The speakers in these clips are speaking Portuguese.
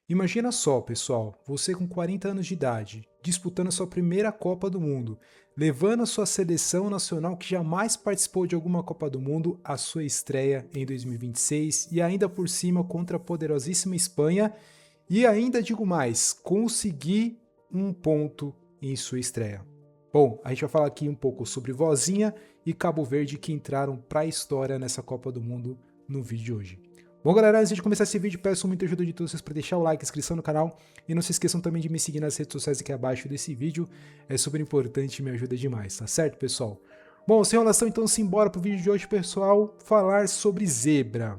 Imagina só, pessoal, você com 40 anos de idade, disputando a sua primeira Copa do Mundo, levando a sua seleção nacional que jamais participou de alguma Copa do Mundo à sua estreia em 2026 e ainda por cima contra a poderosíssima Espanha e ainda digo mais, conseguir um ponto em sua estreia. Bom, a gente vai falar aqui um pouco sobre Vozinha e Cabo Verde que entraram para a história nessa Copa do Mundo no vídeo de hoje. Bom, galera, antes de começar esse vídeo, peço muita ajuda de todos vocês para deixar o like, inscrição no canal e não se esqueçam também de me seguir nas redes sociais aqui abaixo desse vídeo, é super importante e me ajuda demais, tá certo, pessoal? Bom, sem enrolação, então simbora pro vídeo de hoje, pessoal, falar sobre zebra.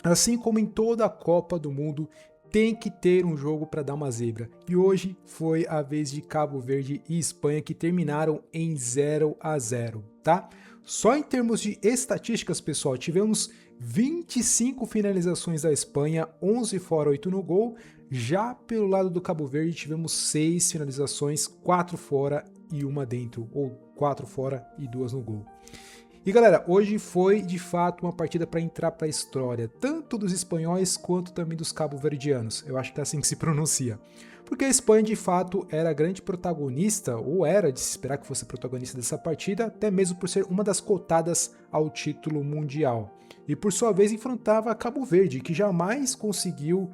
Assim como em toda a Copa do Mundo, tem que ter um jogo para dar uma zebra. E hoje foi a vez de Cabo Verde e Espanha que terminaram em 0-0, tá? Só em termos de estatísticas, pessoal, tivemos 25 finalizações da Espanha, 11 fora, 8 no gol. Já pelo lado do Cabo Verde tivemos 6 finalizações, 4 fora e uma dentro, ou 4 fora e 2 no gol. E galera, hoje foi de fato uma partida para entrar para a história, tanto dos espanhóis quanto também dos cabo-verdianos. Eu acho que é assim que se pronuncia. Porque a Espanha de fato era a grande protagonista, ou era de se esperar que fosse protagonista dessa partida, até mesmo por ser uma das cotadas ao título mundial. E por sua vez enfrentava a Cabo Verde, que jamais conseguiu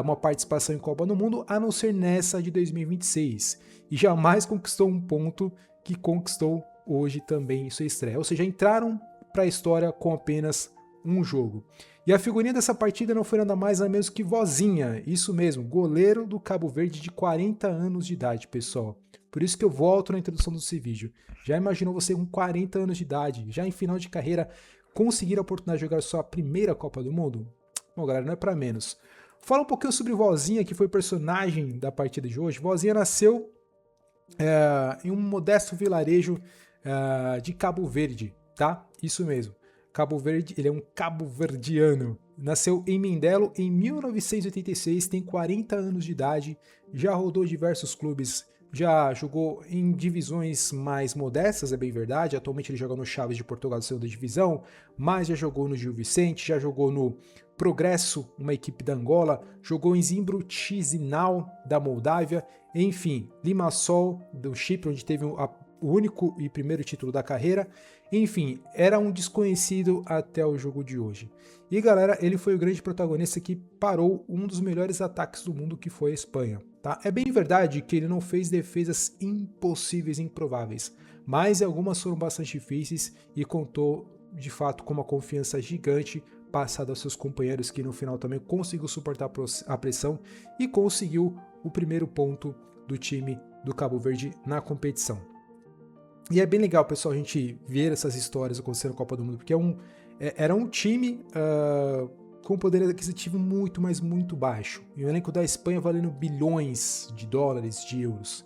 uma participação em Copa do Mundo, a não ser nessa de 2026. E jamais conquistou um ponto que conquistou hoje também em sua estreia. Ou seja, entraram para a história com apenas um jogo. E a figurinha dessa partida não foi nada mais nada menos que Vozinha, isso mesmo, goleiro do Cabo Verde de 40 anos de idade, pessoal. Por isso que eu volto na introdução desse vídeo. Já imaginou você com 40 anos de idade, já em final de carreira, conseguir a oportunidade de jogar sua primeira Copa do Mundo? Bom, galera, não é para menos. Fala um pouquinho sobre Vozinha, que foi o personagem da partida de hoje. Vozinha nasceu em um modesto vilarejo de Cabo Verde, tá? Isso mesmo. Cabo Verde, ele é um cabo-verdiano. Nasceu em Mindelo em 1986, tem 40 anos de idade, já rodou diversos clubes, já jogou em divisões mais modestas, é bem verdade. Atualmente ele joga no Chaves de Portugal da segunda divisão, mas já jogou no Gil Vicente, já jogou no Progresso, uma equipe da Angola, jogou em Zimbru Chisinau da Moldávia, enfim, Limassol do Chipre, onde teve o único e primeiro título da carreira. Enfim, era um desconhecido até o jogo de hoje. E galera, ele foi o grande protagonista que parou um dos melhores ataques do mundo, que foi a Espanha. Tá? É bem verdade que ele não fez defesas impossíveis e improváveis, mas algumas foram bastante difíceis e contou de fato com uma confiança gigante passada aos seus companheiros, que no final também conseguiu suportar a pressão e conseguiu o primeiro ponto do time do Cabo Verde na competição. E é bem legal, pessoal, a gente ver essas histórias acontecendo na Copa do Mundo, porque era um time com poder aquisitivo muito, mas muito baixo. E o elenco da Espanha valendo bilhões de dólares, de euros.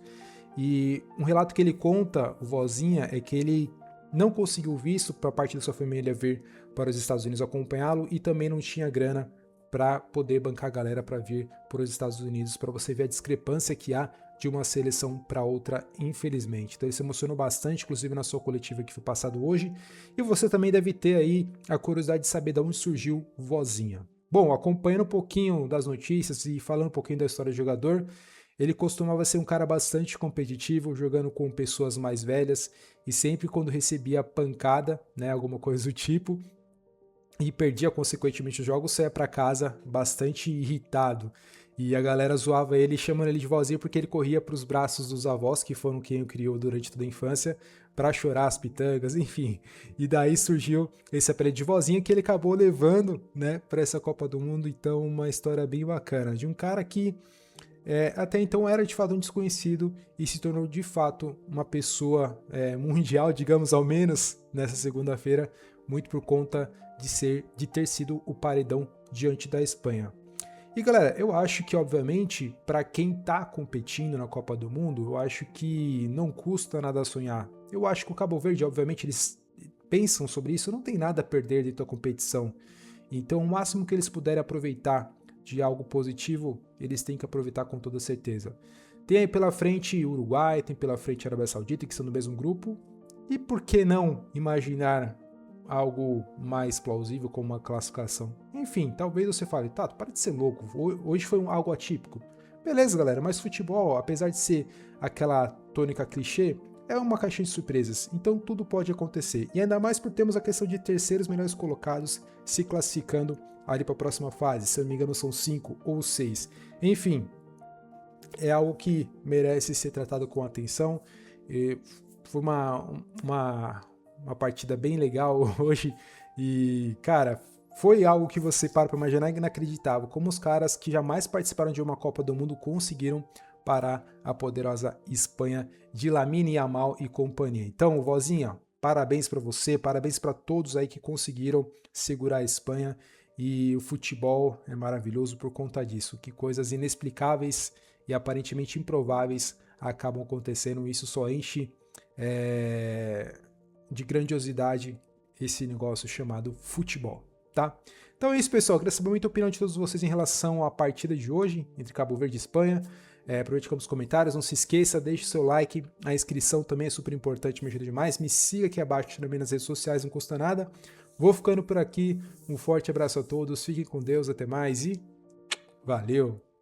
E um relato que ele conta, o Vozinha, é que ele não conseguiu visto para parte da sua família vir para os Estados Unidos acompanhá-lo e também não tinha grana para poder bancar a galera para vir para os Estados Unidos, para você ver a discrepância que há de uma seleção para outra, infelizmente. Então ele se emocionou bastante, inclusive na sua coletiva que foi passado hoje, e você também deve ter aí a curiosidade de saber de onde surgiu Vozinha. Bom, acompanhando um pouquinho das notícias e falando um pouquinho da história do jogador, ele costumava ser um cara bastante competitivo, jogando com pessoas mais velhas, e sempre quando recebia pancada, né, alguma coisa do tipo, e perdia consequentemente os jogos, saia para casa bastante irritado. E a galera zoava ele, chamando ele de Vozinha, porque ele corria para os braços dos avós, que foram quem o criou durante toda a infância, para chorar as pitangas, enfim. E daí surgiu esse apelido de Vozinha, que ele acabou levando, né, para essa Copa do Mundo. Então, uma história bem bacana de um cara que até então era de fato um desconhecido e se tornou de fato uma pessoa mundial, digamos, ao menos nessa segunda-feira, muito por conta de ter sido o paredão diante da Espanha. E galera, eu acho que obviamente para quem tá competindo na Copa do Mundo, eu acho que não custa nada sonhar. Eu acho que o Cabo Verde, obviamente, eles pensam sobre isso, não tem nada a perder dentro da competição. Então o máximo que eles puderem aproveitar de algo positivo, eles têm que aproveitar com toda certeza. Tem aí pela frente Uruguai, tem pela frente Arábia Saudita, que estão no mesmo grupo. E por que não imaginar algo mais plausível como uma classificação. Enfim, talvez você fale, Tato, para de ser louco, hoje foi algo atípico. Beleza, galera, mas futebol, apesar de ser aquela tônica clichê, é uma caixinha de surpresas, então tudo pode acontecer. E ainda mais por termos a questão de terceiros melhores colocados se classificando ali para a próxima fase, se eu não me engano são 5 ou 6. Enfim, é algo que merece ser tratado com atenção. Foi uma partida bem legal hoje e, cara, foi algo que você para imaginar inacreditável, como os caras que jamais participaram de uma Copa do Mundo conseguiram parar a poderosa Espanha de Lamine Yamal e companhia. Então, vozinha, parabéns para você, parabéns para todos aí que conseguiram segurar a Espanha, e o futebol é maravilhoso por conta disso, que coisas inexplicáveis e aparentemente improváveis acabam acontecendo, isso só enche de grandiosidade esse negócio chamado futebol, tá? Então é isso, pessoal, queria saber muita opinião de todos vocês em relação à partida de hoje entre Cabo Verde e Espanha. Aproveite nos comentários, não se esqueça, deixe seu like, a inscrição também é super importante, me ajuda demais, me siga aqui abaixo também nas redes sociais, não custa nada. Vou ficando por aqui, um forte abraço a todos, fiquem com Deus, até mais e valeu!